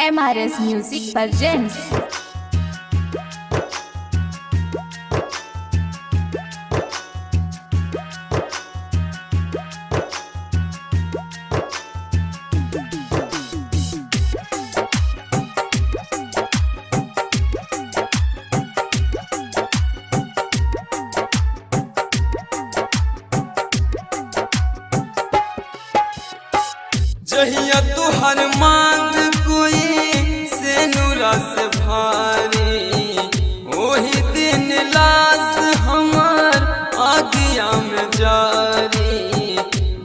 MRS Music presents जहिया तुहर मांग कोई से नुरस भारी ओही दिन लाश हमार आगिया में जारी।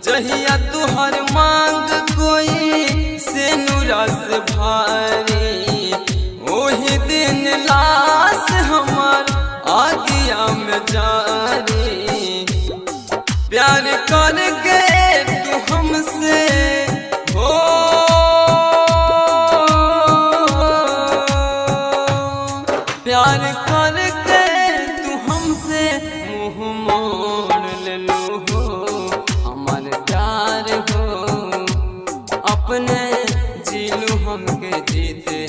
जहिया तुहर मांग कोई से नुरस भारी ओही दिन लाश हमार आगिया में जारी। प्यार करके तू हमसे प्यार करके तू हमसे मुँह मोड़ ले लो हो हमार प्यार हो अपने जीलू हमके जीते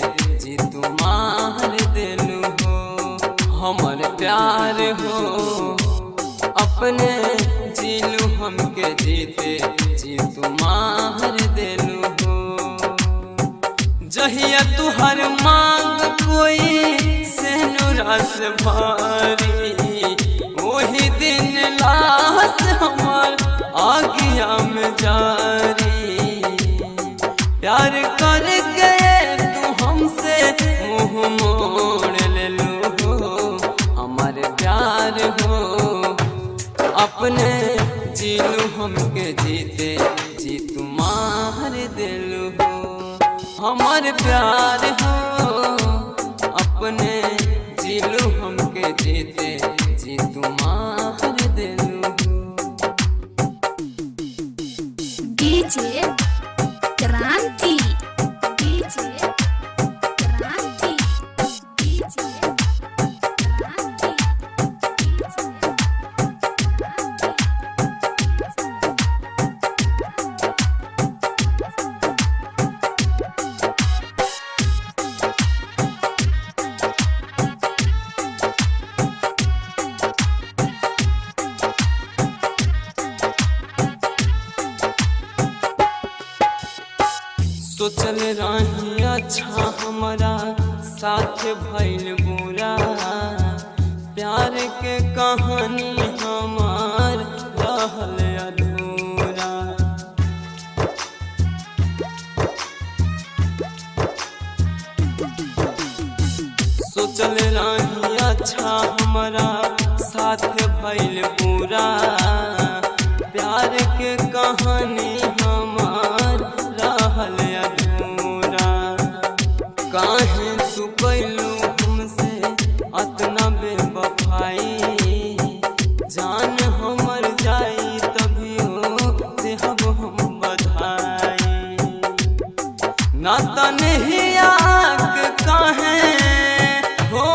जी तू मार देलू हो हमार प्यार हो अपने जीलू हमके जीते जी तू मार देलू हो। जहिया तुहर मांग कोई से नुरस भारी वही दिन लाश हमार आगिया में जारी। प्यार करके तू हमसे मुँह मोड़ ले लो हो हमार प्यार हो अपने जीलू हमके जीते जी तू मार देलू हो हमार प्यार हो अपने जीलू हमके जीते जी तू मार देलू हो। डीजे क्रांति डीजे क्रांति डीजे क्रांति सोचल रही अच्छा हमारा साथ भइल बुरा प्यार के कहानी हमार रहल अधूरा। सोचल रही अच्छा हमारा साथ भइल बुरा प्यार के कहानी हमार रहल अधूरा। काहे तू कैलू हमसे अतना बेवफाई जान हमर जाई तभियो देहब हम बधाई। ना त नहीं आग काहे हो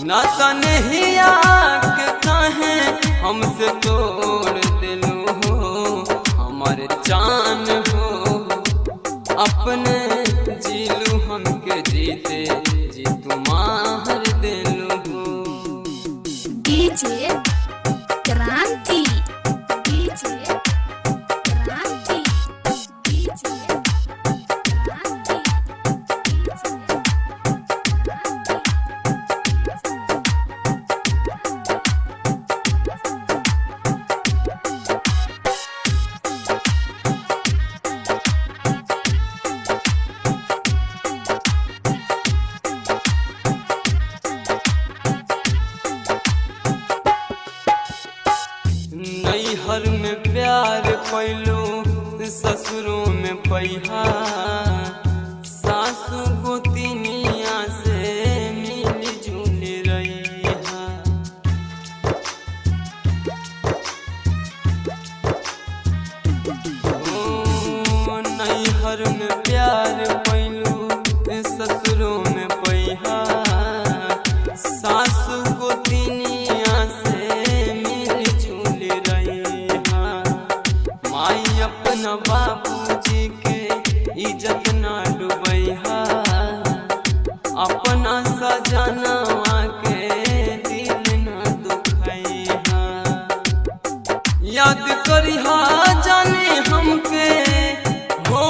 ना त नहीं आग काहे हमसे तोड़ दिलू हो हमारे जान हो अपने जीलू हमके जीते जी तू मार दिलू हो। डीजे क्रांति डीजे क्रांति डीजे क्रांति नैहर में प्यार पैलो ससुरों में पैहा सासु गोतिनिया से मिली जुली रही। नैहर में प्यार पैलो ससुरों में पैहा सासु गोतिनिया से मिली जुली रही। माई अपना बाबूजी के इज्जत ना डुबैहा, अपना सजनवा के दिल ना दुखैहा। याद करिहा जाने हमके हो,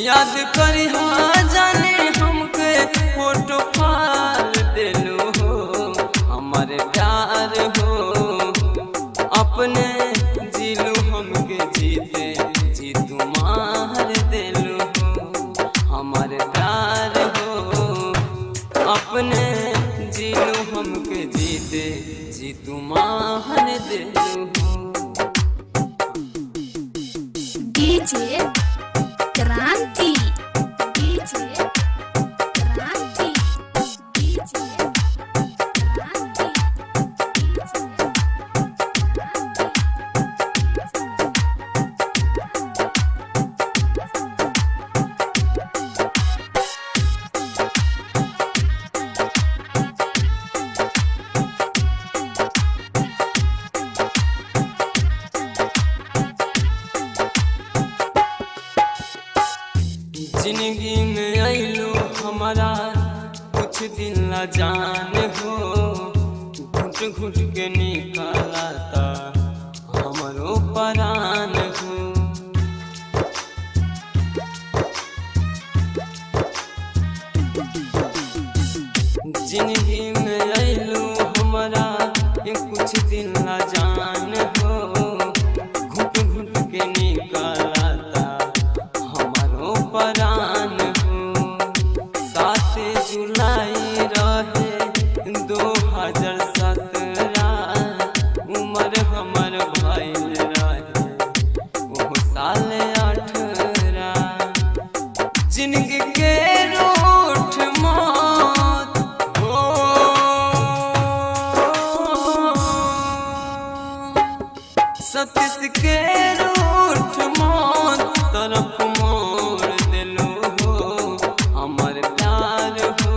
याद करिहा जाने हमके फोटो फाड़ देलू हो। हमारे प्यार हो अपने जिलू हमके जीते जी तुम मार देलू हो। हमारे प्यार हो अपने जिलू हमके जीते जी तुम मार देलू हो। डीजे क्रांति, डीजे क्रांति, डीजे क्रांति, जिंदगी में आइलो हमारा कुछ दिन ला जान हो, घुट घुट के निकाला था हमारो परान हो। जिंदगी में आइलो हमारा कुछ दिन ला जान हो, घुट घुट के निकाला था हमारो परान हो। 7 जुलाई रहे 2017, उम्र हमर भइल रहे वो साल 18। जिंदगी के रूठ मौत हो, सतीश के रूठ मौत तरफ मोड़ दिलो हो। हमार प्यार हो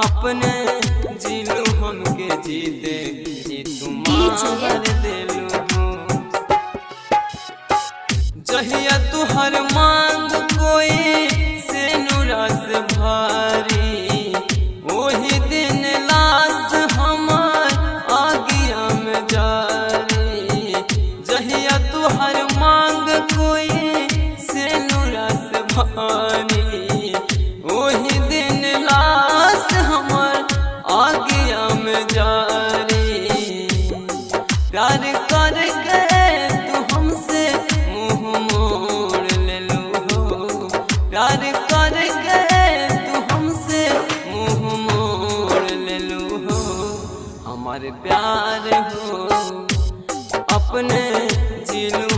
अपने जिलू हमके जीते जी तुम मार दिलो हो। जहिया तुहर मांग कोई से नुरस भारी, वही दिन लाश हमार आगिया में जारी। जहिया तुहर मांग कोई से नुरस भारी, वही दिन लाश हमार आगिया में जारी। प्यार करके तू हमसे मुँह मोड़ ले लो हो, प्यार करके तू हमसे मुँह मोड़ ले लो हो। हमारे प्यार हो अपने जिलू